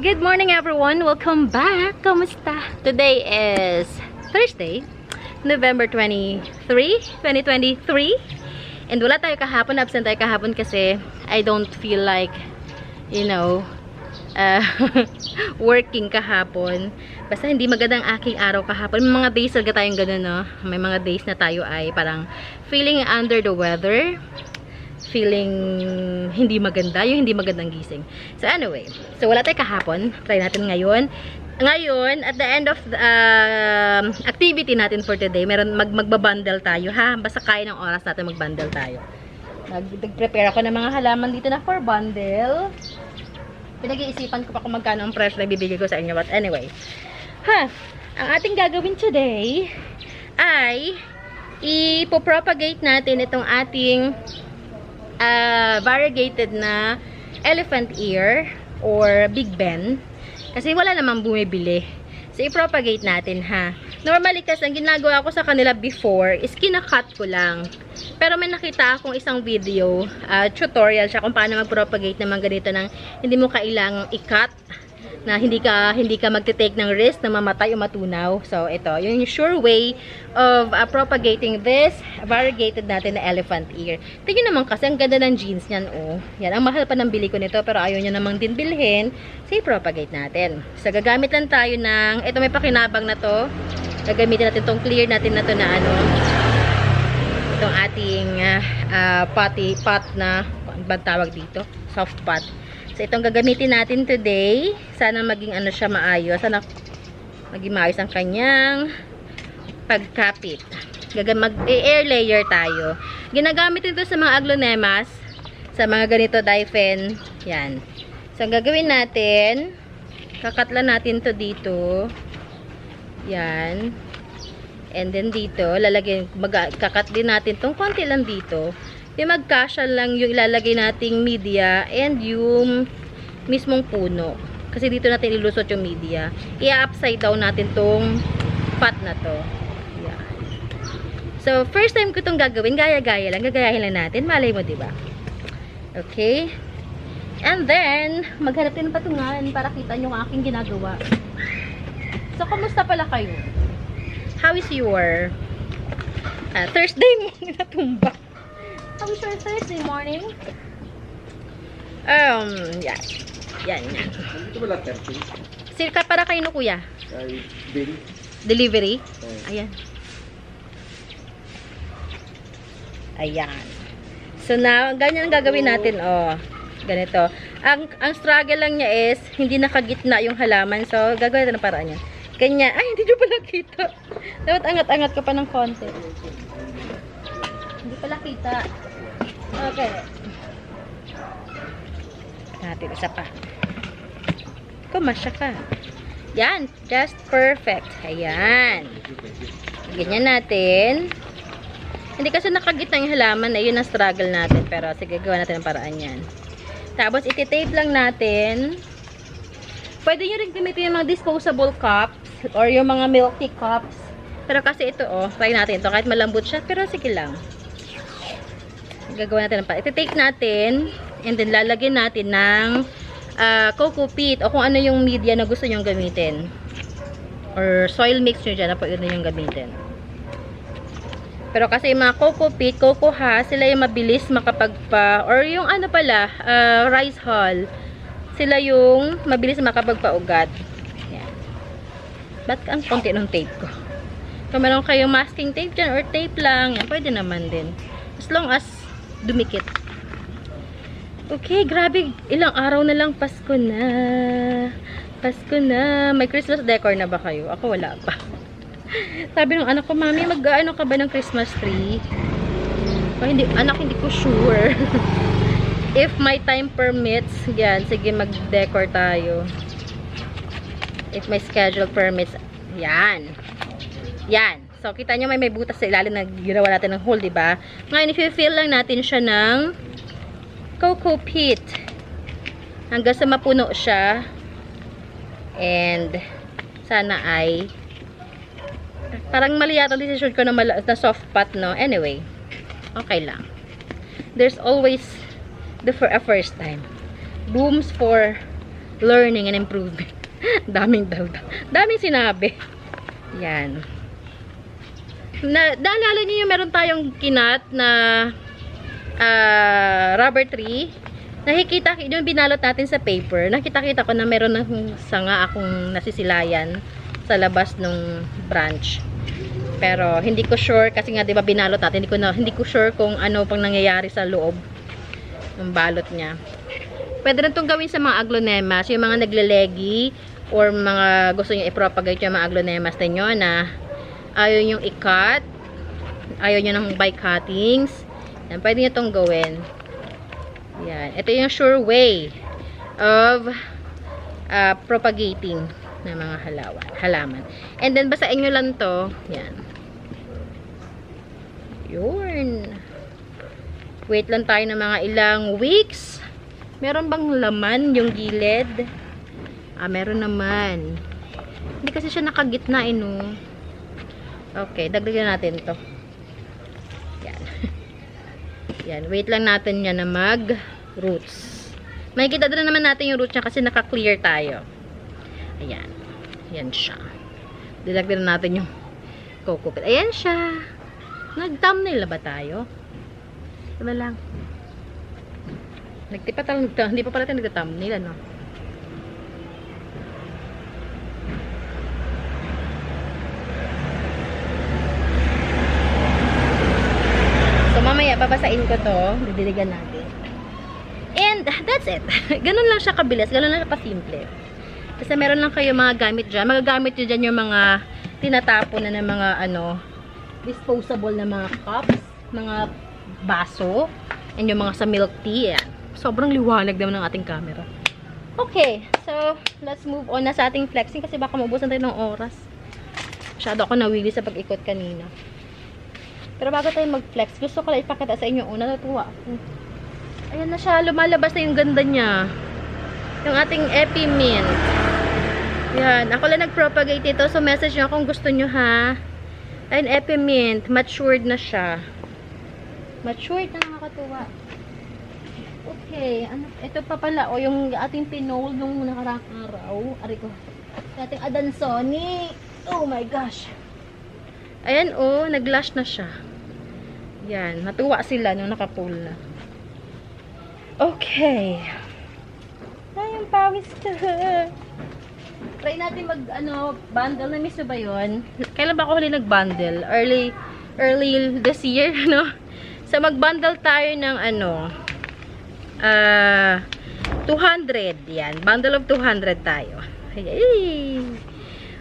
Good morning everyone! Welcome back! Kamusta? Today is Thursday, November 23, 2023. And wala tayo kahapon, absent tayo kahapon kasi I don't feel like, working kahapon. Basta hindi magandang aking araw kahapon. May mga days talaga tayong ganun, no? May mga days na tayo ay parang feeling under the weather. Feeling hindi maganda, yung hindi magandang gising. So anyway, so wala tayo kahapon. Try natin ngayon. Ngayon, at the end of the activity natin for today, magbabundle tayo, ha? Basta kaya ng oras natin magbundle tayo. Nag-prepare ako ng mga halaman dito na for bundle. Pinag-iisipan ko pa kung magkano ang price na bibigay ko sa inyo. But anyway, ang ating gagawin today ay ipopropagate natin itong ating variegated na elephant ear or Big Ben. Kasi wala namang bumibili. So, i-propagate natin, ha. Normally, kasi ang ginagawa ko sa kanila before is kinakat ko lang. Pero may nakita akong isang video, tutorial siya kung paano mag-propagate naman ganito ng hindi mo kailangang i-cut, na hindi ka magte-take ng risk na mamatay o matunaw. So, ito, yung sure way of propagating this variegated natin na elephant ear. Tingnan naman kasi, ang ganda ng jeans niyan, oh. Yan, ang mahal pa ng bili ko nito, pero ayaw niya namang din bilhin. So, i-propagate natin. So, gagamit lang tayo ng, ito may pakinabang na to. Gagamitin natin tong clear natin na to na itong ating pot na, ano tawag dito? Soft pot. So, itong gagamitin natin today. Sana maging siya maayos. Sana maging maayos ang kanyang pagkapit. Mag-air layer tayo. Ginagamit ito sa mga aglonemas. Sa mga ganito diaphen. Yan. So, ang gagawin natin, kakatlan natin to dito. Yan. And then dito, kakat din natin tong konti lang dito. Yung magkasya lang yung ilalagay nating media and yung mismong puno. Kasi dito natin ilusot yung media. I-upside down natin tong pot na to. Yeah. So, first time ko itong gagawin, gaya-gaya lang. Gagayahin lang natin. Malay mo, diba? Okay. And then, maghanap din ng patungan para kita nyo ang aking ginagawa. So, kumusta pala kayo? How is your Thursday mo natumba? How was your Thursday morning? Yan. Yan. Ito ba lahat 30? Sirka para kayo no, kuya? Bill. Delivery? Ayan. Ayan. So now, ganyan ang gagawin natin, oh. Ganito. Ang struggle lang niya is, hindi nakagitna yung halaman. So, gagawin natin ng paraan yan. Ganyan. Ay, hindi nyo pala kita. Dapat angat-angat ka pa ng konti. Hindi pala kita. Okay. Natin isa pa. Kumasya ka. Yan. Just perfect. Ayan. Ganyan natin. Hindi kasi nakagitna yung halaman na yun ang struggle natin. Pero sige, gawa natin ang paraan yan. Tapos, iti-tape lang natin. Pwede nyo rin gamitin yung mga disposable cups or yung mga milk tea cups. Pero kasi ito, oh, try natin ito. Kahit malambot siya, pero sige lang. Gagawin natin pa. Iti-take natin and then lalagyan natin ng coco peat o kung ano yung media na gusto nyong gamitin. Or soil mix nyo dyan na pwede nyong gamitin. Pero kasi yung mga coco peat, coco husk, sila yung mabilis or yung rice hull. Sila yung mabilis makapagpaugat. Yan. Ba't ang konti ng tape ko? Kung meron kayong masking tape dyan or tape lang, yan, pwede naman din. As long as dumikit. Okay, grabe. Ilang araw na lang Pasko na. Pasko na. May Christmas decor na ba kayo? Ako wala pa. Sabi ng anak ko, Mami, mag-ano ka ba ng Christmas tree? O, hindi, anak, hindi ko sure. If my time permits, yan, sige, mag-decor tayo. If my schedule permits, yan. Yan. So, kita nyo may butas sa ilalim na ginawa natin ng hole, diba? Ngayon, i-fill lang natin siya ng coco peat. Hanggang sa mapuno siya. And, sana ay parang mali yata ang decision ko na soft pot, no? Anyway, okay lang. There's always a first time. Rooms for learning and improvement. Daming sinabi. Yan. Naalala niyo yung meron tayong kinat na rubber tree. Nakikita, yung binalot natin sa paper, nakita ko na meron ng sanga akong nasisilayan sa labas ng branch. Pero hindi ko sure kasi nga 'di ba binalot natin, hindi ko sure kung ano pang nangyayari sa loob ng balot niya. Pwede rin itong gawin sa mga aglonemas, yung mga naglelegi or mga gusto niyo i-propagate yung mga aglonemas ninyo na ayaw nyo i-cut, ayaw nyo ng by cuttings. Yan, pwede nyo itong gawin. Yan. Ito yung sure way of propagating ng mga halaman. And then, basahin nyo lang to. Yan. Yun. Wait lang tayo ng mga ilang weeks. Meron bang laman yung gilid? Meron naman. Hindi kasi siya nakagitna, no? Okay, dagdagan natin to. Yan. Yan, wait lang natin yan na mag-roots. Makikita din naman natin yung roots niya kasi naka-clear tayo. Ayan. Yan siya. Didagdagan natin yung coco peat. Ayan siya. Nag-thumbnail ba tayo? Diba lang? Hindi pa pala tayo nag-thumbnail, ano? Mamaya, babasain ko to. Didiligan natin. And, that's it. Ganun lang siya kabilis. Ganun lang siya kasimple. Kasi meron lang kayo mga gamit dyan. Magagamit nyo dyan yung mga tinatapon na ng mga, disposable na mga cups, mga baso, and yung mga sa milk tea. Yan. Sobrang liwanag naman ng ating camera. Okay. So, let's move on na sa ating flexing kasi baka maubusan tayo ng oras. Masyado ako nawili sa pag-ikot kanina. Pero bago tayo mag-flex, gusto ko lang ipakita sa inyo una. Natuwa ako. Ayan na siya. Lumalabas na yung ganda niya. Yung ating Epimint. Yan. Ako lang nag-propagate ito. So, message nyo kung gusto nyo, ha. Ayan, Epimint. Matured na siya. Matured na, nakakatuwa. Okay. Ano, ito pa pala. O, yung ating pinole nung nakarang araw. Ari ko. Yung ating Adansoni. Oh my gosh. Ayan, oh, nag-lash na siya. Yan, natuwa sila nung naka-pull na. Okay. Ay, yung pawis ko. Try natin bundle. Na-miss ba yun? Kailan ba ako huli nag-bundle? Early this year, no? So, mag-bundle tayo ng 200. Yan, bundle of 200 tayo. Ay,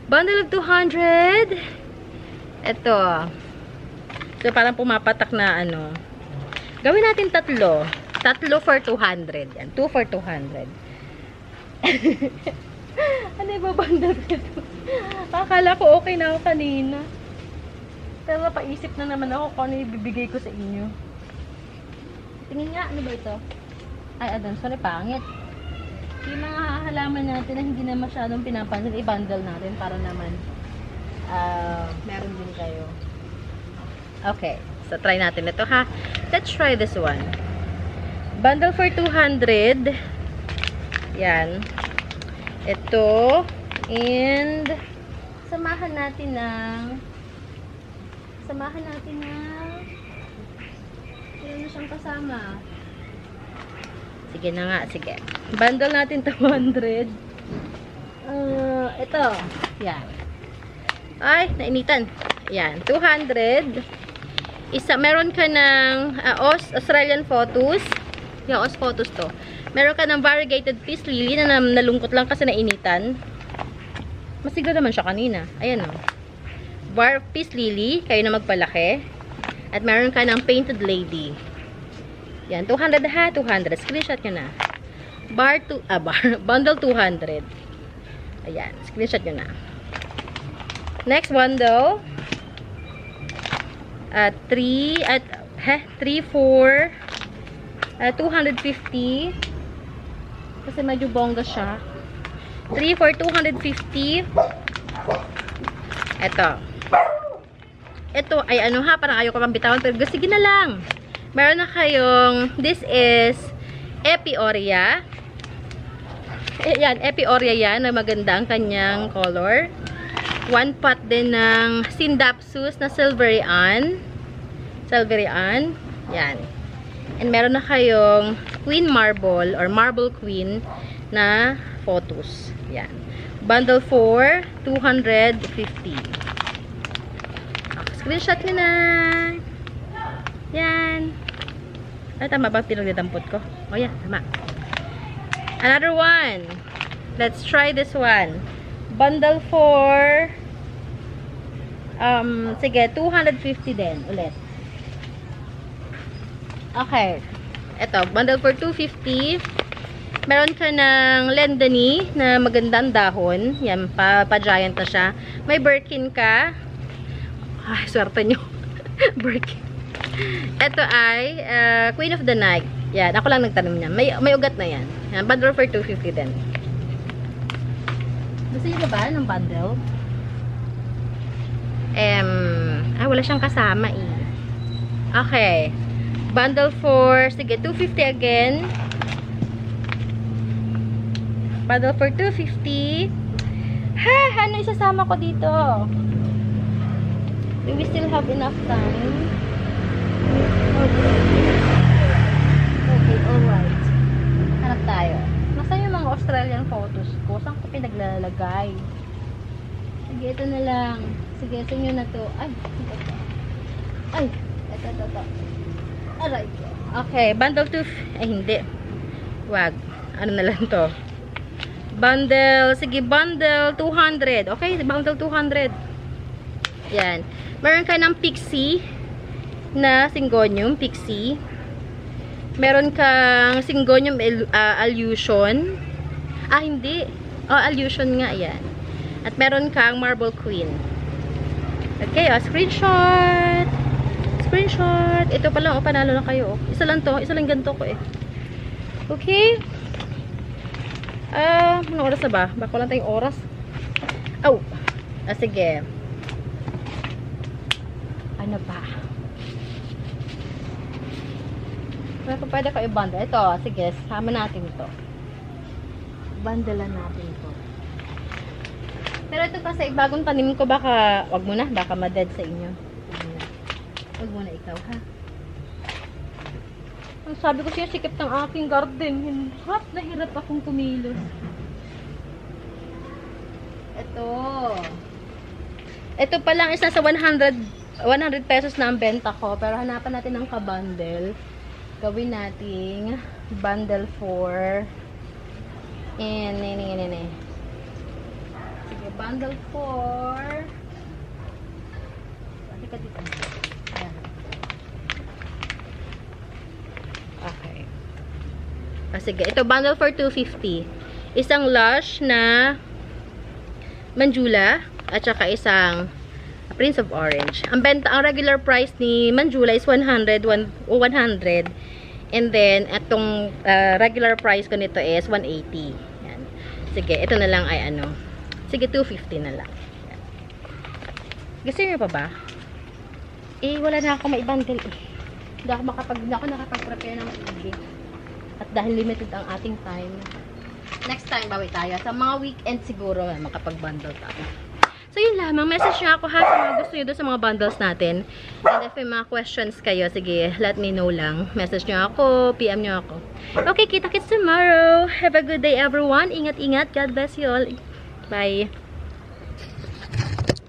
bundle of 200. Ito. So, parang pumapatak na Gawin natin tatlo. Tatlo for 200. Yan. 2 for 200. Ano yung babandal ito? Akala ko okay na ako kanina. Pero napaisip na naman ako kung ano ibibigay ko sa inyo. Tingin nga, ano ba ito? Ay, sorry, pangit. Yung mga halaman natin na hindi na masyadong pinapansin, i-bundle natin para naman meron din kayo. Okay. So, try natin ito, ha. Let's try this one. Bundle for 200. Yan. Ito. And, samahan natin ng sino na siyang kasama. Sige na nga, sige. Bundle natin 200. Ito. Yan. Ay, nainitan. Yan, 200. Meron ka ng Australian Photos. Yung Aus Photos to. Meron ka ng variegated peace lily na nalungkot lang kasi nainitan. Masigla naman siya kanina. Ayan o. Peace lily, kayo na magpalaki. At meron ka ng painted lady. Yan, 200 ha, 200. Screenshot nyo na. Bundle 200. Ayan, screenshot nyo na. Next bundle. 3 for 250. Kasi medyo bongga siya. 3 for 250. Ito ay parang ayaw ko pang bitawan, pero sige na lang. Meron na kayong, this is Epioria. Yan, Epioria yan, na maganda ang kanyang color. 1 pot din ng Sindapsus na Silvery Ann. Silvery Ann. Yan. And meron na kayong Queen Marble or Marble Queen na photos. Yan. Bundle 4, 250. Screenshot nyo na. Yan. Ay, tama ba pinagdadampot ko? O yan, tama. Another one. Let's try this one. Bundle 4. Sige, 250 din. Ulit. Okay. Ito, bundle 4, 250. Meron ka ng Lendany na magandang dahon. Yan, pa-giant na siya. May Birkin ka. Ay, swerte nyo. Birkin. Ito ay Queen of the Night. Yan, ako lang nagtanong niyan. May ugat na yan. Yan, bundle for 250 din. Gusto niyo ba ng bundle? Wala siyang kasama eh. Okay. Bundle for, sige, 250 again. Bundle for 250. Ha! Ano isasama ko dito? Do we still have enough time? Okay, alright. Hanap tayo. Nasaan yung mga Australian photos ko? Saan ko pinaglalagay? Sige, ito na lang. Sige, sa inyo na to. Ay, ito. Ay, ito. Alright. Okay, bundle 2. Ay, hindi. Wag. Ano na lang to? Bundle, sige, bundle 200. Okay, bundle 200. Yan. Meron ka ng Pixie na Syngonium, Pixie. Meron kang Syngonium Allusion. Hindi. Allusion nga, yan. At meron kang Marble Queen. Okay, screenshot. Screenshot. Ito pa lang, panalo na kayo. Isa lang to, isa lang ganito ko eh. Okay. Anong oras na ba? Baka lang tayong oras. Sige. Ano ba? Pwede ko i-bundle. Ito, sige, sama natin ito. Bundlean natin ito. Pero ito kasi bagong tanim ko, baka, wag mo na, baka ma-dead sa inyo. Wag mo na ikaw, ha? Ang sabi ko siya, sikip ng aking garden. Hirap na hirap akong kumilos. Ito. Ito pa lang, isa sa 100 pesos na ang benta ko. Pero hanapan natin ng ka-bundle. Gawin nating bundle 4. And, sige, bundle 4. Pati ka dito. Ayan. Okay. Sige, ito bundle for 250. Isang Lush na Manjula at saka isang Prince of Orange. Ang regular price ni Manjula is 100. And then, itong regular price ko nito is 180. Yan. Sige, ito na lang ay ano. Sige, 250 na lang. Yan. Gusto niyo pa ba? Wala na ako maibundle eh. Hindi ako nakapag-prepare ng maigi. At dahil limited ang ating time, next time bawi tayo. Sa mga weekend siguro makapag-bundle tayo. So, yun lamang. Message nyo ako ha sa mga gusto nyo doon sa mga bundles natin. And if may mga questions kayo, sige, let me know lang. Message nyo ako, PM nyo ako. Okay, kita-kits tomorrow. Have a good day everyone. Ingat-ingat. God bless you all. Bye.